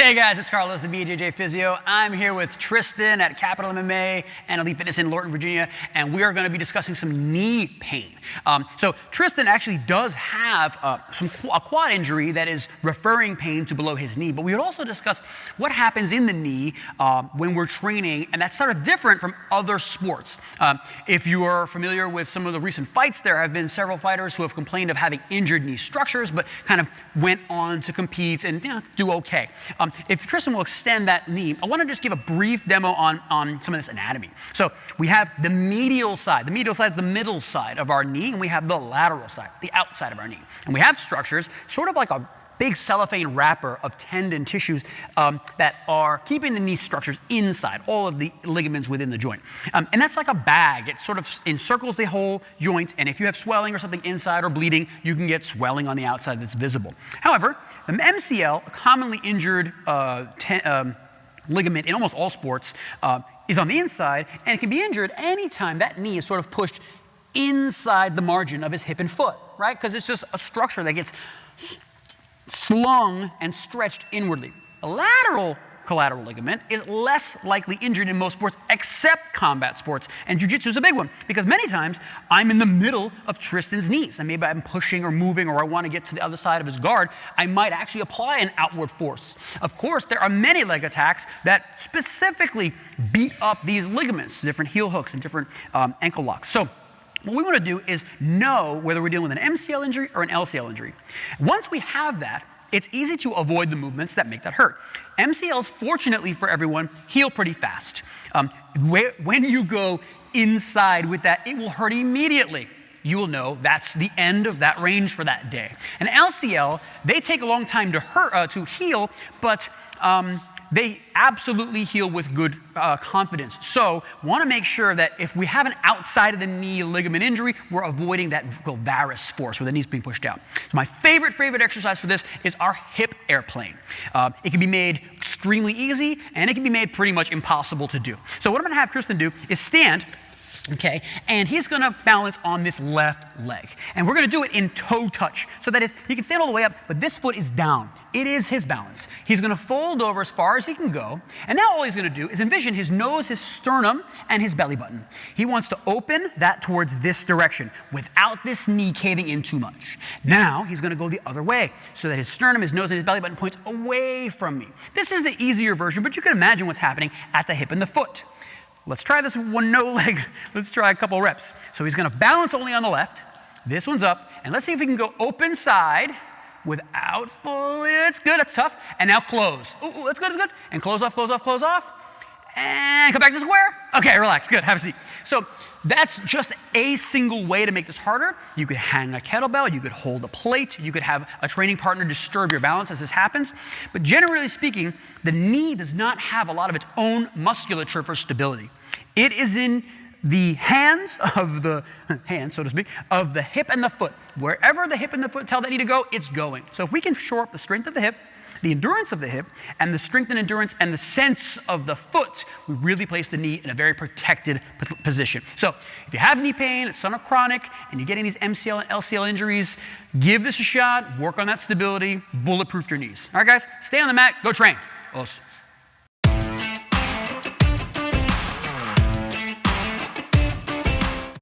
Hey guys, it's Carlos, the BJJ Physio. I'm here with Tristan at Capital MMA and Elite Fitness in Lorton, Virginia, and we are going to be discussing some knee pain. So Tristan actually does have a quad injury that is referring pain to below his knee, but we would also discuss what happens in the knee when we're training, and that's sort of different from other sports. If you are familiar with some of the recent fights, there have been several fighters who have complained of having injured knee structures, but kind of went on to compete and do okay. If Tristan will extend that knee, I want to just give a brief demo on some of this anatomy. So we have the medial side. The medial side is the middle side of our knee, and we have the lateral side, the outside of our knee. And we have structures, sort of like a big cellophane wrapper of tendon tissues that are keeping the knee structures inside, all of the ligaments within the joint. And that's like a bag. It sort of encircles the whole joint, and if you have swelling or something inside or bleeding, you can get swelling on the outside that's visible. However, the MCL, a commonly injured ligament in almost all sports, is on the inside, and it can be injured anytime that knee is sort of pushed inside the margin of his hip and foot, right? Because it's just a structure that gets slung and stretched inwardly. A lateral collateral ligament is less likely injured in most sports except combat sports, and jiu-jitsu is a big one because many times I'm in the middle of Tristan's knees and maybe I'm pushing or moving or I want to get to the other side of his guard. I might actually apply an outward force. Of course, there are many leg attacks that specifically beat up these ligaments, different heel hooks and different ankle locks. So what we want to do is know whether we're dealing with an MCL injury or an LCL injury. Once we have that, it's easy to avoid the movements that make that hurt. MCLs, fortunately for everyone, heal pretty fast. When you go inside with that, it will hurt immediately. You will know that's the end of that range for that day. An LCL, they take a long time to heal, but they absolutely heal with good confidence. So want to make sure that if we have an outside of the knee ligament injury, we're avoiding that varus force where the knee's being pushed out. So my favorite exercise for this is our hip airplane. It can be made extremely easy, and it can be made pretty much impossible to do. So what I'm going to have Tristan do is stand, okay, and he's going to balance on this left leg. And we're going to do it in toe touch. So that is, he can stand all the way up, but this foot is down. It is his balance. He's going to fold over as far as he can go. And now all he's going to do is envision his nose, his sternum, and his belly button. He wants to open that towards this direction without this knee caving in too much. Now he's going to go the other way so that his sternum, his nose, and his belly button points away from me. This is the easier version, but you can imagine what's happening at the hip and the foot. Let's try this one no leg. Let's try a couple reps. So he's going to balance only on the left. This one's up. And let's see if we can go open side without fully. That's good. That's tough. And now close. Ooh, that's good. That's good. And close off, close off, close off. And come back to square. Okay, relax. Good. Have a seat. So that's just a single way to make this harder. You could hang a kettlebell. You could hold a plate. You could have a training partner disturb your balance as this happens. But generally speaking, the knee does not have a lot of its own musculature for stability. It is in the hands of the so to speak, of the hip and the foot. Wherever the hip and the foot tell that knee to go, it's going. So if we can shore up the strength of the hip, the endurance of the hip, and the strength and endurance and the sense of the foot, we really place the knee in a very protected position. So if you have knee pain, it's somewhat chronic, and you're getting these MCL and LCL injuries, give this a shot, work on that stability, bulletproof your knees. All right, guys, stay on the mat, go train. Os.